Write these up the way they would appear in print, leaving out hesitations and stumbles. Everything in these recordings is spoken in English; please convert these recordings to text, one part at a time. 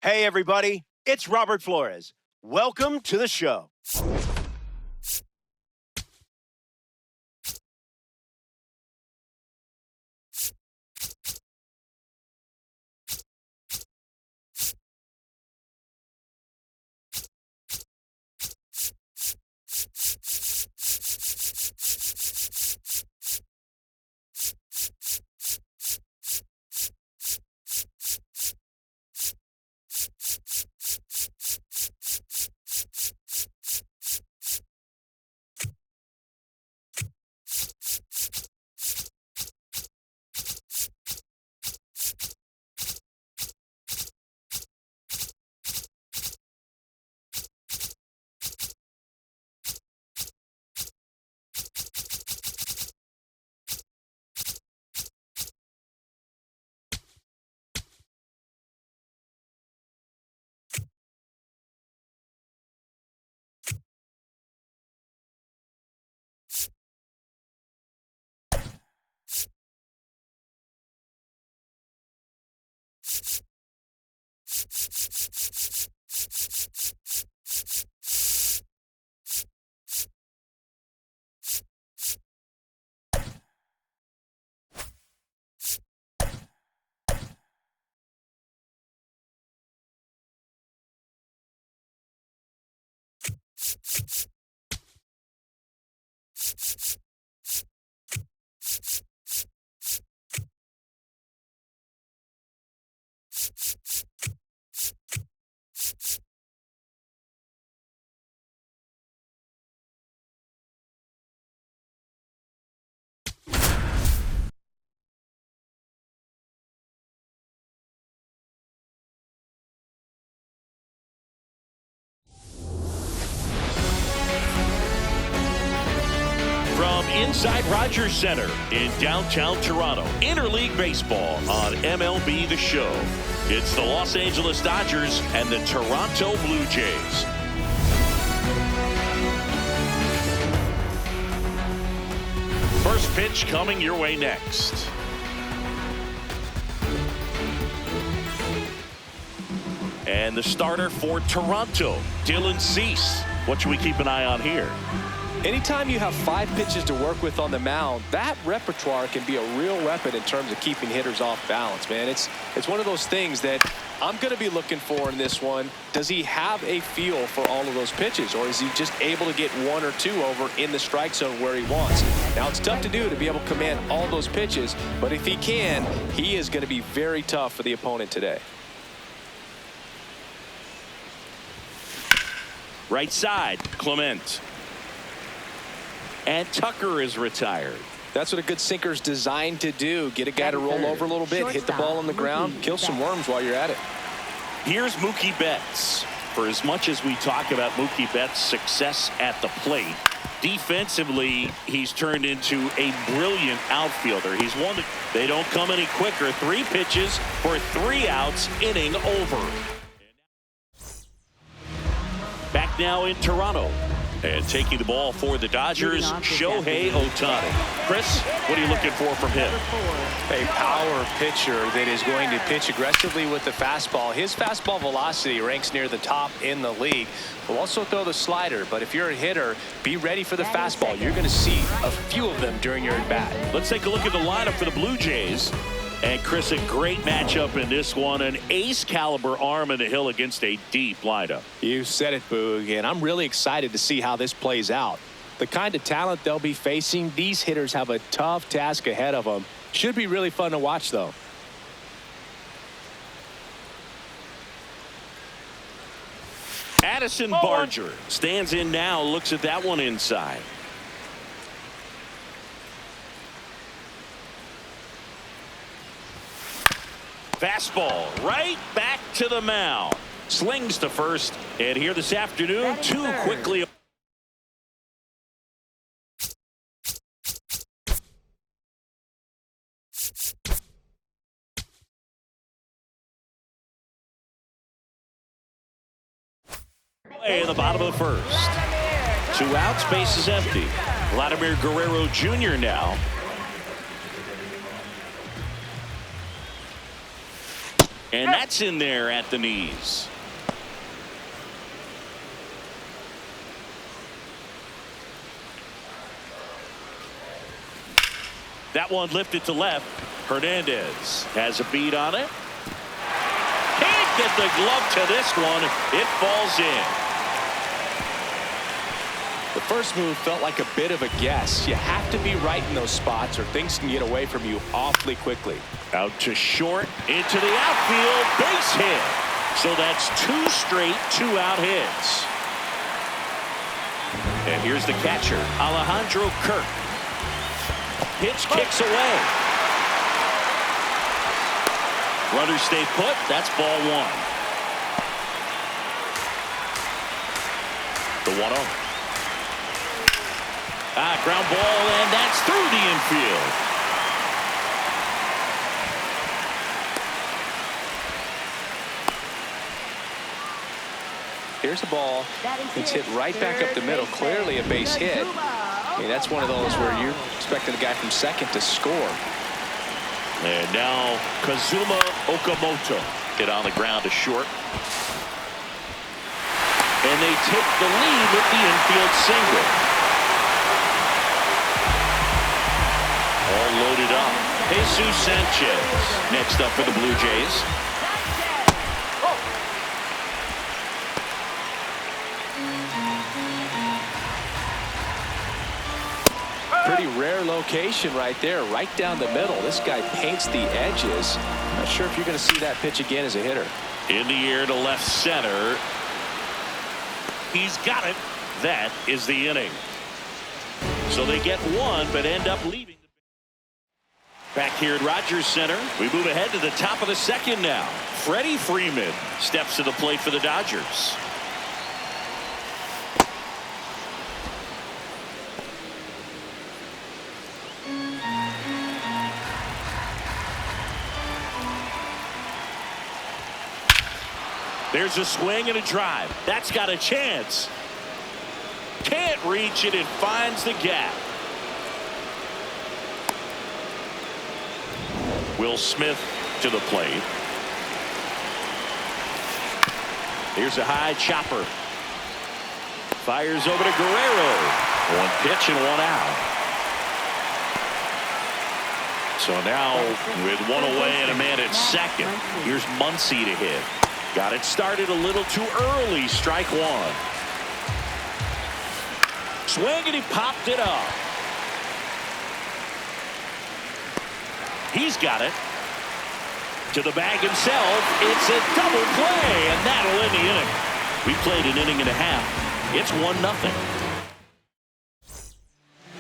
Hey, everybody, it's Robert Flores. Welcome to the show. From inside Rogers Center in downtown Toronto, interleague baseball on MLB The Show. It's the Los Angeles Dodgers and the Toronto Blue Jays. First pitch coming your way next. And the starter for Toronto, Dylan Cease. What should we keep an eye on here? Anytime you have 5 pitches to work with on the mound, that repertoire can be a real weapon in terms of keeping hitters off balance, man. It's one of those things that I'm going to be looking for in this one. Does he have a feel for all of those pitches, or is he just able to get 1 or 2 over in the strike zone where he wants? Now, it's tough to do to be able to command all those pitches, but if he can, he is going to be very tough for the opponent today. Right side, Clement. And Tucker is retired. That's what a good sinker is designed to do. Get a guy to roll over a little bit, hit the ball on the ground, kill some worms while you're at it. Here's Mookie Betts. For as much as we talk about Mookie Betts' success at the plate, defensively, he's turned into a brilliant outfielder. He's one that they don't come any quicker. 3 pitches for 3 outs, inning over. Back now in Toronto. And taking the ball for the Dodgers, Shohei Ohtani. Chris, what are you looking for from him? A power pitcher that is going to pitch aggressively with the fastball. His fastball velocity ranks near the top in the league. Will also throw the slider, but if you're a hitter, be ready for the fastball. You're going to see a few of them during your at-bat. Let's take a look at the lineup for the Blue Jays. And Chris, a great matchup in this one. An ace caliber arm in the hill against a deep lineup. You said it, Boog, and I'm really excited to see how this plays out. The kind of talent they'll be facing, these hitters have a tough task ahead of them. Should be really fun to watch, though. Addison Barger stands in now, looks at that one inside. Fastball right back to the mound. Slings to first. And here this afternoon, 2 quickly. Play in the bottom of the first. 2 outs, base is empty. Vladimir Guerrero Jr. now. And that's in there at the knees. That one lifted to left. Hernandez has a beat on it. Can't get the glove to this one. It falls in. The first move felt like a bit of a guess. You have to be right in those spots or things can get away from you awfully quickly. Out to short, into the outfield, base hit. So that's 2 straight 2-out hits. And here's the catcher, Alejandro Kirk. Pitch kicks away. Runners stay put. That's ball 1. The 1-0. Ground ball, and that's through the infield. Here's the ball. It's hit right back up the middle. Clearly a base hit. I mean, that's one of those where you're expecting the guy from second to score. And now Kazuma Okamoto hit on the ground to short. And they take the lead with the infield single. All loaded up. Jesus Sanchez next up for the Blue Jays. Pretty rare location right there, right down the middle. This guy paints the edges. Not sure if you're going to see that pitch again as a hitter. In the air to left center. He's got it. That is the inning. So they get one, but end up leaving. Back here at Rogers Center, we move ahead to the top of the second now. Freddie Freeman steps to the plate for the Dodgers. There's a swing and a drive. That's got a chance. Can't reach it. It finds the gap. Will Smith to the plate. Here's a high chopper. Fires over to Guerrero. 1 pitch and 1 out. So now with 1 away and a man at second, here's Muncy to hit. Got it started a little too early. Strike 1. Swing and he popped it up. He's got it. To the bag himself. It's a double play, and that'll end the inning. We played an inning and a half. It's 1-0.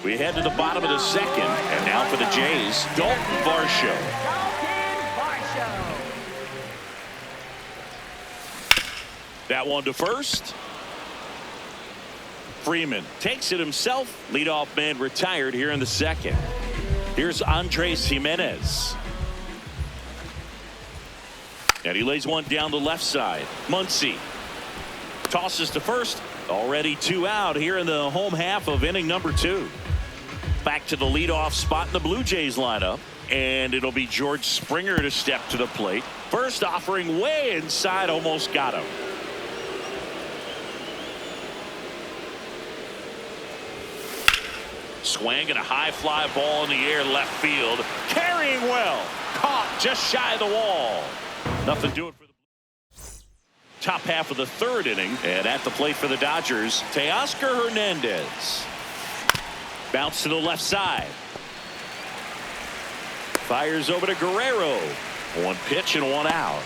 We head to the bottom of the second, and now for the Jays, Dalton Varsho. That one to first. Freeman takes it himself. Leadoff man retired here in the second. Here's Andres Jimenez. And he lays one down the left side. Muncy tosses to first. Already 2 out here in the home half of inning number 2. Back to the leadoff spot in the Blue Jays lineup. And it'll be George Springer to step to the plate. First offering way inside, almost got him. Swing and a high fly ball in the air left field. Carrying well. Caught just shy of the wall. Nothing doing for the top half of the third inning. And at the plate for the Dodgers, Teoscar Hernandez. Bounce to the left side. Fires over to Guerrero. 1 pitch and 1 out.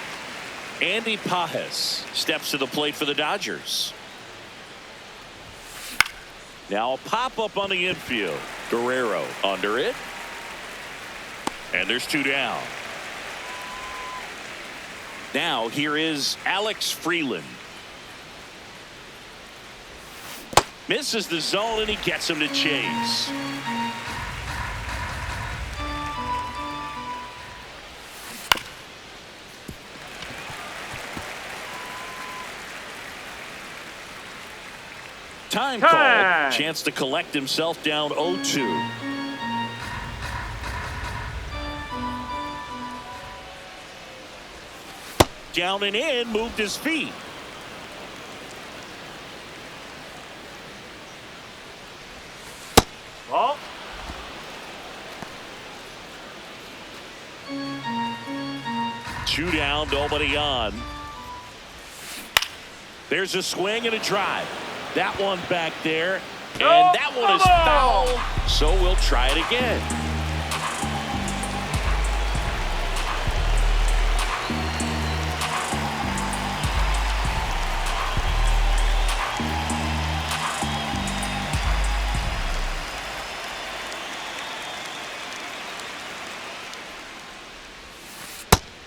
Andy Pajes steps to the plate for the Dodgers. Now a pop-up on the infield. Guerrero under it. And there's 2 down. Now here is Alex Freeland. Misses the zone and he gets him to chase. Time call. Chance to collect himself down 0-2. down and in, moved his feet. Oh. 2 down, nobody on. There's a swing and a drive. That one back there, and that one is foul. So we'll try it again.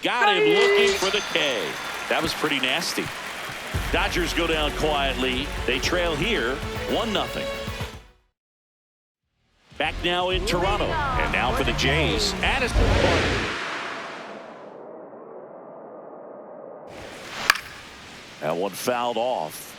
Got him looking for the K. That was pretty nasty. Dodgers go down quietly. They trail here 1-0. Back now in Toronto. And now for the Jays. Addison. That one fouled off.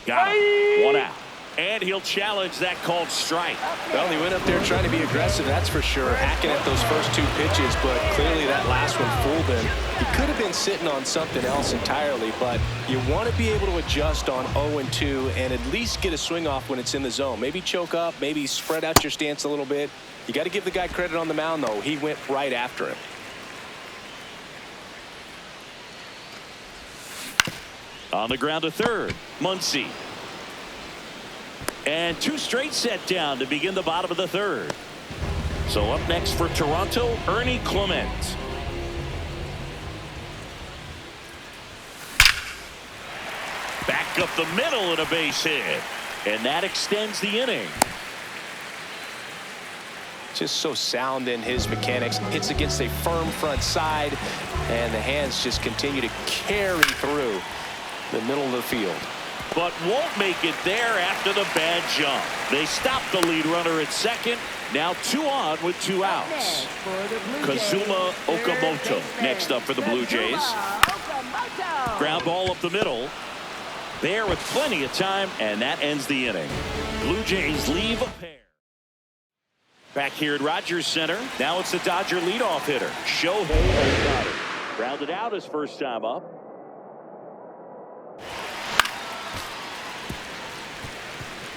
Got him. 1 out. And he'll challenge that called strike. Well, he went up there trying to be aggressive, that's for sure, hacking at those first 2 pitches, but clearly that last one fooled him. He could have been sitting on something else entirely, but you want to be able to adjust on 0-2 and at least get a swing off when it's in the zone. Maybe choke up, maybe spread out your stance a little bit. You got to give the guy credit on the mound, though. He went right after him. On the ground to third, Muncy. And 2 straight set down to begin the bottom of the 3rd. So up next for Toronto, Ernie Clement. Back up the middle and a base hit. And that extends the inning. Just so sound in his mechanics. Hits against a firm front side, and the hands just continue to carry through the middle of the field. But won't make it there after the bad jump. They stop the lead runner at second. Now 2 on with 2 outs. Kazuma Okamoto next up for the Blue Jays. Ground ball up the middle. There with plenty of time, and that ends the inning. Blue Jays leave a pair. Back here at Rogers Center. Now it's the Dodger leadoff hitter, Shohei Ohtani. Grounded out his first time up.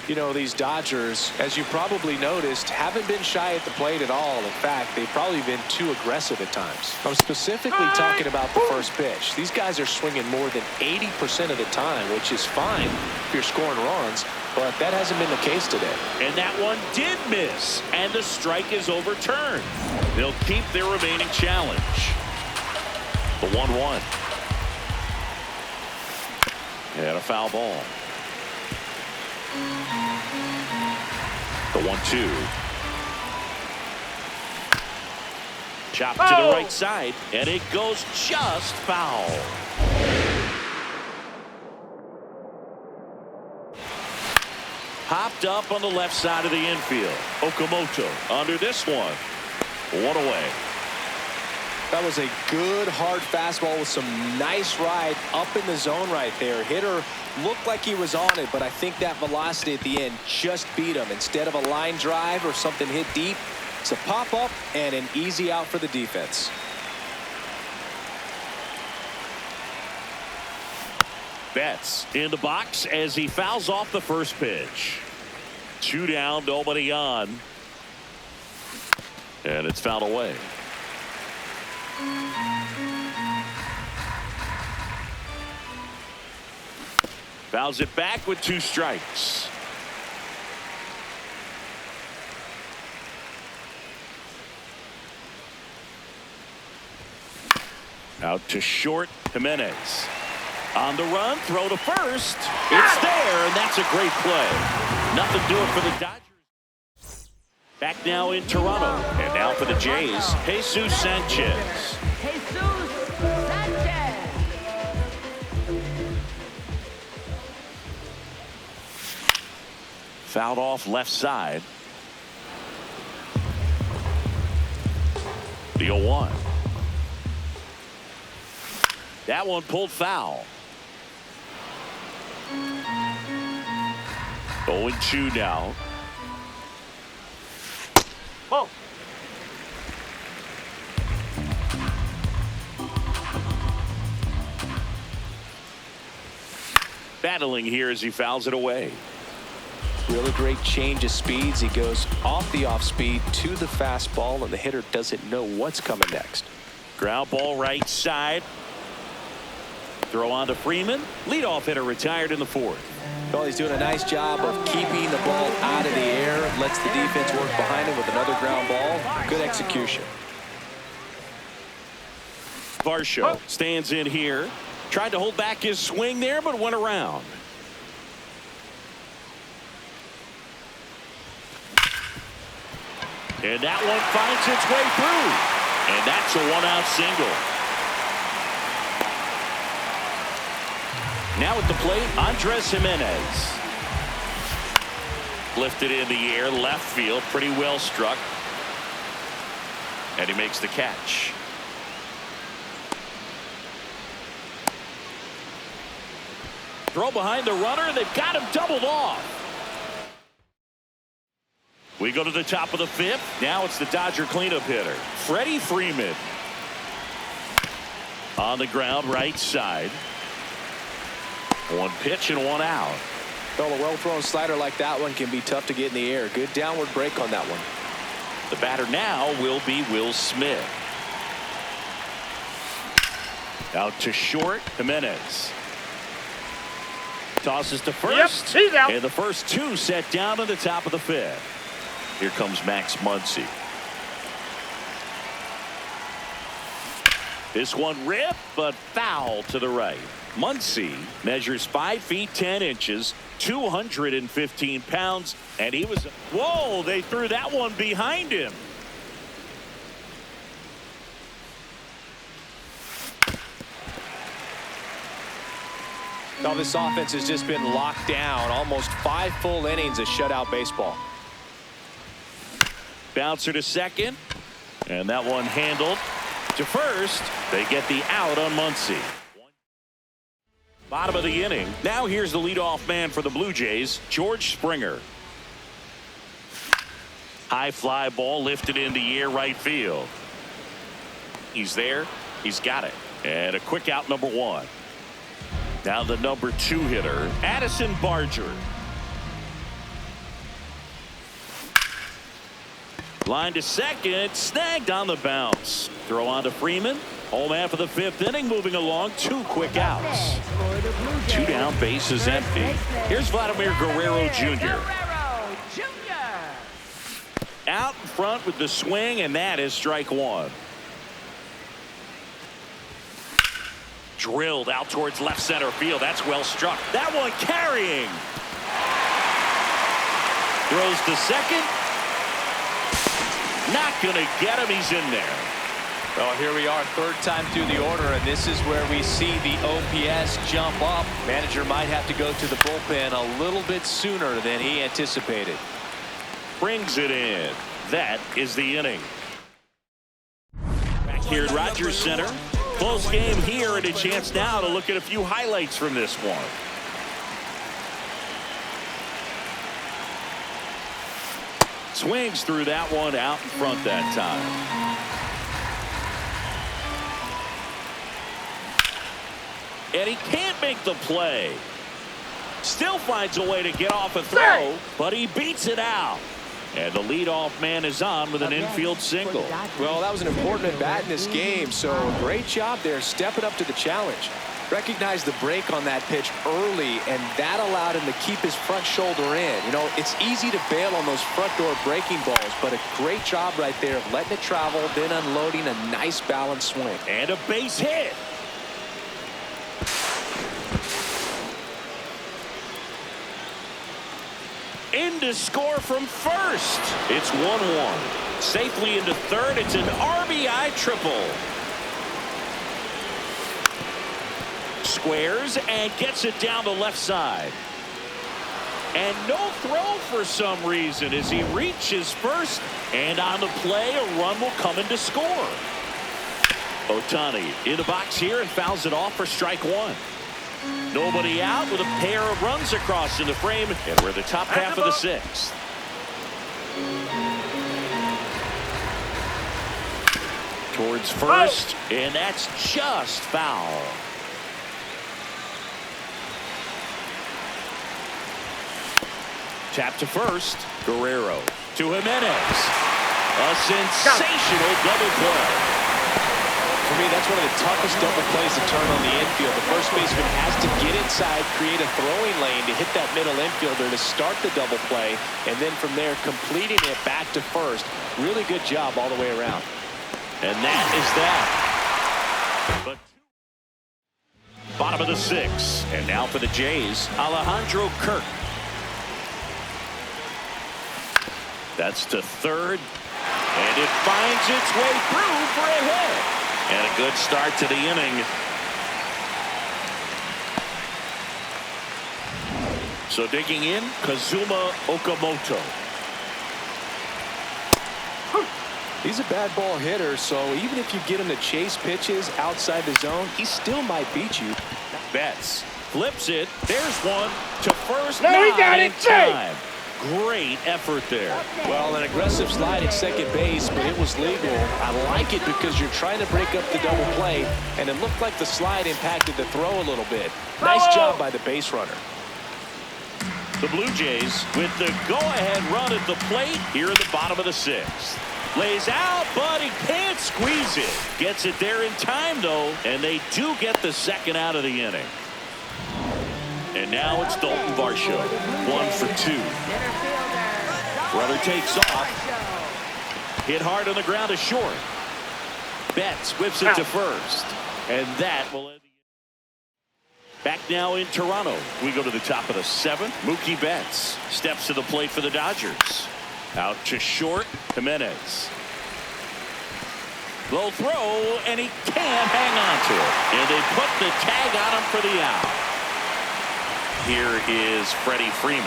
You know, these Dodgers, as you probably noticed, haven't been shy at the plate at all. In fact, they've probably been too aggressive at times. I'm specifically talking about the first pitch. These guys are swinging more than 80% of the time, which is fine if you're scoring runs, but that hasn't been the case today. And that one did miss, and the strike is overturned. They'll keep their remaining challenge. The 1-1. And a foul ball. The 1-2. Chop to the right side, and it goes just foul. Popped up on the left side of the infield. Okamoto under this one. 1 away. That was a good hard fastball with some nice ride up in the zone right there. Hitter looked like he was on it, but I think that velocity at the end just beat him. Instead of a line drive or something hit deep, it's a pop up and an easy out for the defense. Betts in the box as he fouls off the first pitch. 2 down, nobody on. And it's fouled away. Fouls it back with 2 strikes. Out to short, Jimenez. On the run, throw to first. It's there, and that's a great play. Nothing doing for the Dodgers. Back now in Toronto. And now for the Jays, Jesus Sanchez. Fouled off left side. The 0-1. That one pulled foul. 0-2 now. Oh. Battling here as he fouls it away. Really great change of speeds. He goes off the off speed to the fastball, and the hitter doesn't know what's coming next. Ground ball right side. Throw on to Freeman. Leadoff hitter retired in the 4th. Well, he's doing a nice job of keeping the ball out of the air. Lets the defense work behind him with another ground ball. Good execution. Varsho stands in here. Tried to hold back his swing there, but went around. And that one finds its way through. And that's a 1-out single. Now at the plate, Andres Jimenez. Lifted in the air, left field, pretty well struck. And he makes the catch. Throw behind the runner. They've got him doubled off. We go to the top of the 5th. Now it's the Dodger cleanup hitter, Freddie Freeman. On the ground, right side. 1 pitch and 1 out. Well, a well-thrown slider like that one can be tough to get in the air. Good downward break on that one. The batter now will be Will Smith. Out to short, Jimenez. Tosses to first. Yep, he's out. And the first 2 set down at the top of the 5th. Here comes Max Muncy. This one ripped, but foul to the right. Muncy measures 5 feet 10 inches, 215 pounds, and he was. Whoa, they threw that one behind him. Now this offense has just been locked down. Almost 5 full innings of shutout baseball. Bouncer to second, and that one handled to first. They get the out on Muncy. Bottom of the inning. Now here's the leadoff man for the Blue Jays, George Springer. High fly ball lifted in the air, right field. He's there. He's got it. And a quick out, number 1. Now the number 2 hitter, Addison Barger. Line to second, snagged on the bounce. Throw on to Freeman. Home half of the 5th inning, moving along. 2 quick outs. 2 down, bases empty. Here's Vladimir Guerrero Jr. Out in front with the swing, and that is strike 1. Drilled out towards left center field. That's well struck. That one carrying. Throws to second. Not going to get him. He's in there. Well, here we are, 3rd time through the order, and this is where we see the OPS jump up. Manager might have to go to the bullpen a little bit sooner than he anticipated. Brings it in. That is the inning. Back here at Rogers Center. Close game here, and a chance now to look at a few highlights from this one. Swings through that one out in front that time. And he can't make the play. Still finds a way to get off a throw, but he beats it out. And the leadoff man is on with an infield single. Well, that was an important at bat in this game, so great job there stepping up to the challenge. Recognized the break on that pitch early, and that allowed him to keep his front shoulder in. You know, it's easy to bail on those front door breaking balls, but a great job right there of letting it travel, then unloading a nice balanced swing. And a base hit. In to score from first. It's 1-1. Safely into third. It's an RBI triple. Squares and gets it down the left side. And no throw for some reason as he reaches first. And on the play, a run will come in to score. Ohtani in the box here and fouls it off for strike one. Nobody out with a pair of runs across in the frame. And we're the top half of the sixth. Towards first. And that's just foul. Tap to first. Guerrero to Jimenez. A sensational double play. For me, that's one of the toughest double plays to turn on the infield. The first baseman has to get inside, create a throwing lane to hit that middle infielder to start the double play, and then from there completing it back to first. Really good job all the way around. And that is that. But bottom of the sixth. And now for the Jays, Alejandro Kirk. That's to third. And it finds its way through for a hit. And a good start to the inning. So digging in, Kazuma Okamoto. He's a bad ball hitter, so even if you get him to chase pitches outside the zone, he still might beat you. Betts flips it. There's one to first. No, he got it, time. Great effort there. Well, an aggressive slide at second base, but it was legal. I like it because you're trying to break up the double play, and it looked like the slide impacted the throw a little bit. Nice job by the base runner. The Blue Jays with the go-ahead run at the plate here in the bottom of the sixth. Lays out, but he can't squeeze it. Gets it there in time, though, and they do get the second out of the inning. And now it's Dalton Varsho. 1 for 2. Runner takes off. Hit hard on the ground is short. Betts whips it to first. And that will end the inning. Back now in Toronto. We go to the top of the seventh. Mookie Betts steps to the plate for the Dodgers. Out to short. Jimenez. Low throw, and he can't hang on to it. And they put the tag on him for the out. Here is Freddie Freeman.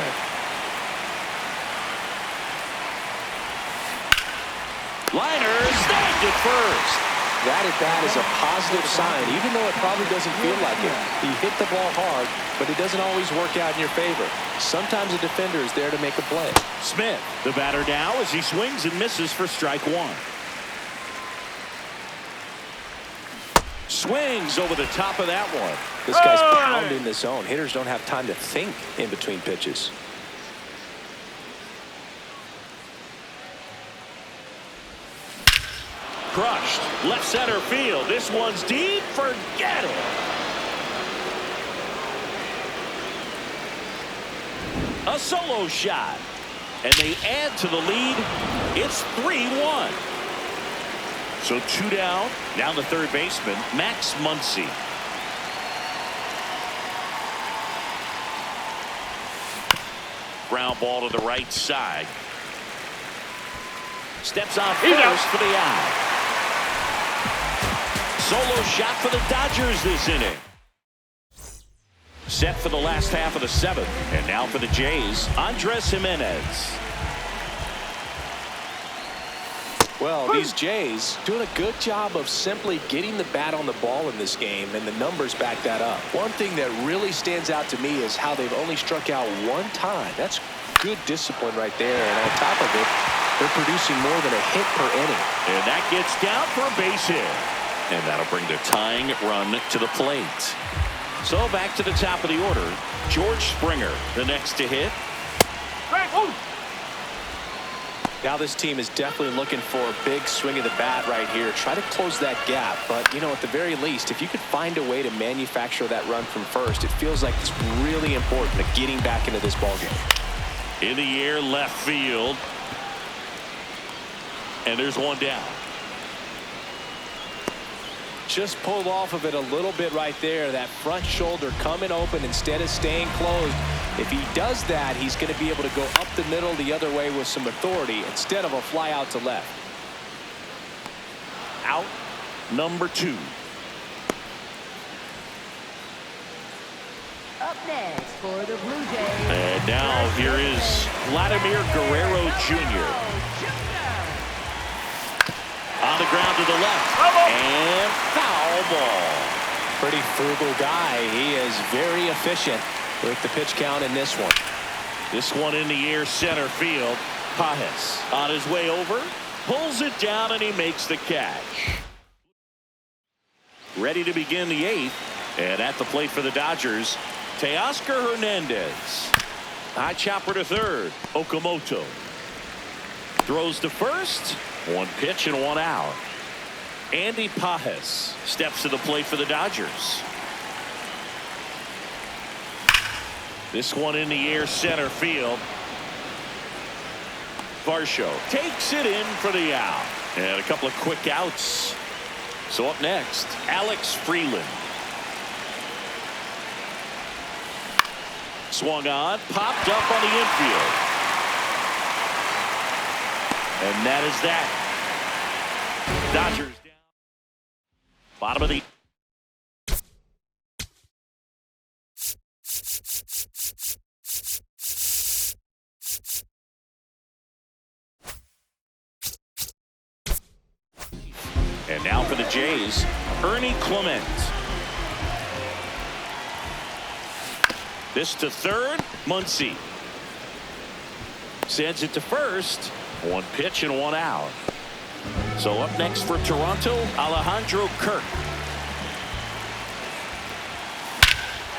Liner snagged at first. That at bat is a positive sign, even though it probably doesn't feel like it. He hit the ball hard, but it doesn't always work out in your favor. Sometimes a defender is there to make a play. Smith, the batter now, as he swings and misses for strike one. Swings over the top of that one. This guy's pounding the zone. Hitters don't have time to think in between pitches. Crushed. Left center field. This one's deep. Forget it. A solo shot. And they add to the lead. It's 3-1. So 2 down. Now the third baseman, Max Muncy. Ground ball to the right side. Steps on first for the out. Solo shot for the Dodgers this inning. Set for the last half of the seventh. And now for the Jays, Andres Jimenez. Well, these Jays doing a good job of simply getting the bat on the ball in this game, and the numbers back that up. One thing that really stands out to me is how they've only struck out 1 time. That's good discipline right there, and on top of it, they're producing more than a hit per inning. And that gets down for a base hit. And that'll bring the tying run to the plate. So back to the top of the order, George Springer, the next to hit. Now this team is definitely looking for a big swing of the bat right here. Try to close that gap. But, you know, at the very least, if you could find a way to manufacture that run from first, it feels like it's really important to getting back into this ballgame. In the air, left field. And there's one down. Just pulled off of it a little bit right there. That front shoulder coming open instead of staying closed. If he does that, he's going to be able to go up the middle the other way with some authority instead of a fly out to left. Out number 2. Next for the Blue Jays. And now here is Vladimir Guerrero Jr. On the ground to the left. And foul ball. Pretty frugal guy. He is very efficient with the pitch count in this one. This one in the air, center field. Pajes on his way over, pulls it down, and he makes the catch. Ready to begin the 8th, and at the plate for the Dodgers, Teoscar Hernandez. High chopper to third. Okamoto throws to first. One pitch and one out. Andy Pajes steps to the plate for the Dodgers. This one in the air, center field. Varsho takes it in for the out. And a couple of quick outs. So up next, Alex Freeland. Swung on, popped up on the infield. And that is that. Dodgers down. Bottom of the. And now for the Jays, Ernie Clement. This to third, Muncy. Sends it to first. One pitch and one out. So up next for Toronto, Alejandro Kirk.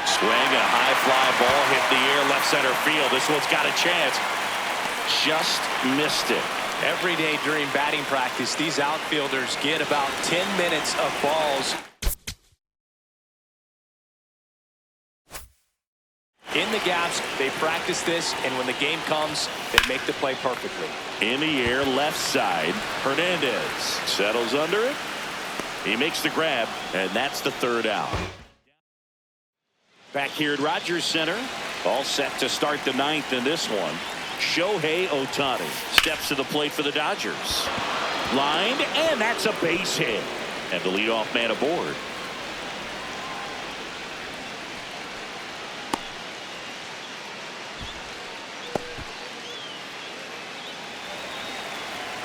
Swing, a high fly ball hit the air, left center field. This one's got a chance. Just missed it. Every day during batting practice, these outfielders get about 10 minutes of balls in the gaps. They practice this, and when the game comes, they make the play perfectly. In the air, left side, Hernandez settles under it. He makes the grab, and that's the third out. Back here at Rogers Center, all set to start the 9th in this one. Shohei Ohtani steps to the plate for the Dodgers. Lined, and that's a base hit. And the leadoff man aboard.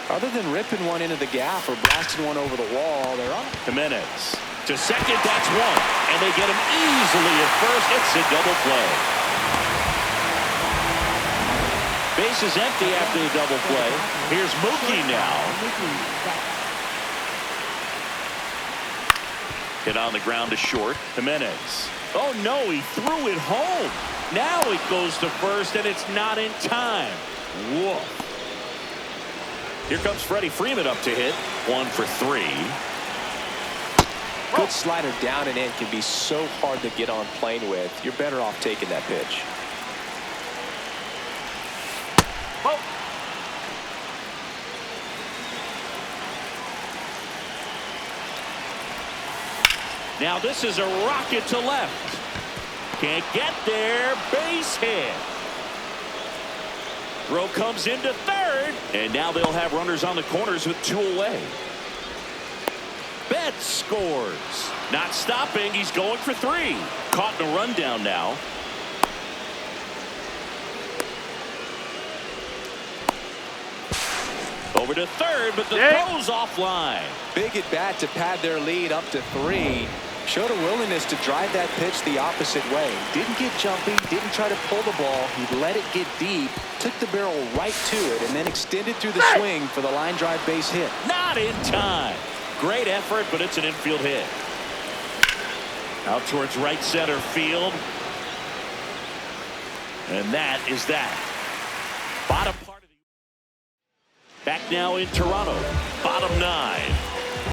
Other than ripping one into the gap or blasting one over the wall, they're on. Jimenez to second, that's one. And they get him easily at first. It's a double play. Base is empty after the double play. Here's Mookie now. Hit on the ground to short. Jimenez. Oh no, he threw it home. Now it goes to first, and it's not in time. Whoa. Here comes Freddie Freeman up to hit. 1 for 3. Good slider down and in can be so hard to get on plane with. You're better off taking that pitch. Oh. Now this is a rocket to left. Can't get there. Base hit. Throw comes into third. And now they'll have runners on the corners with 2 away. Betts scores. Not stopping. He's going for 3. Caught in a rundown now. Over to third, but the throw's offline. Big at bat to pad their lead up to 3. Showed a willingness to drive that pitch the opposite way. Didn't get jumpy, didn't try to pull the ball. He let it get deep, took the barrel right to it, and then extended through the swing for the line drive base hit. Not in time. Great effort, but it's an infield hit. Out towards right center field. And that is that. Bottom part of the. Back now in Toronto. Bottom 9.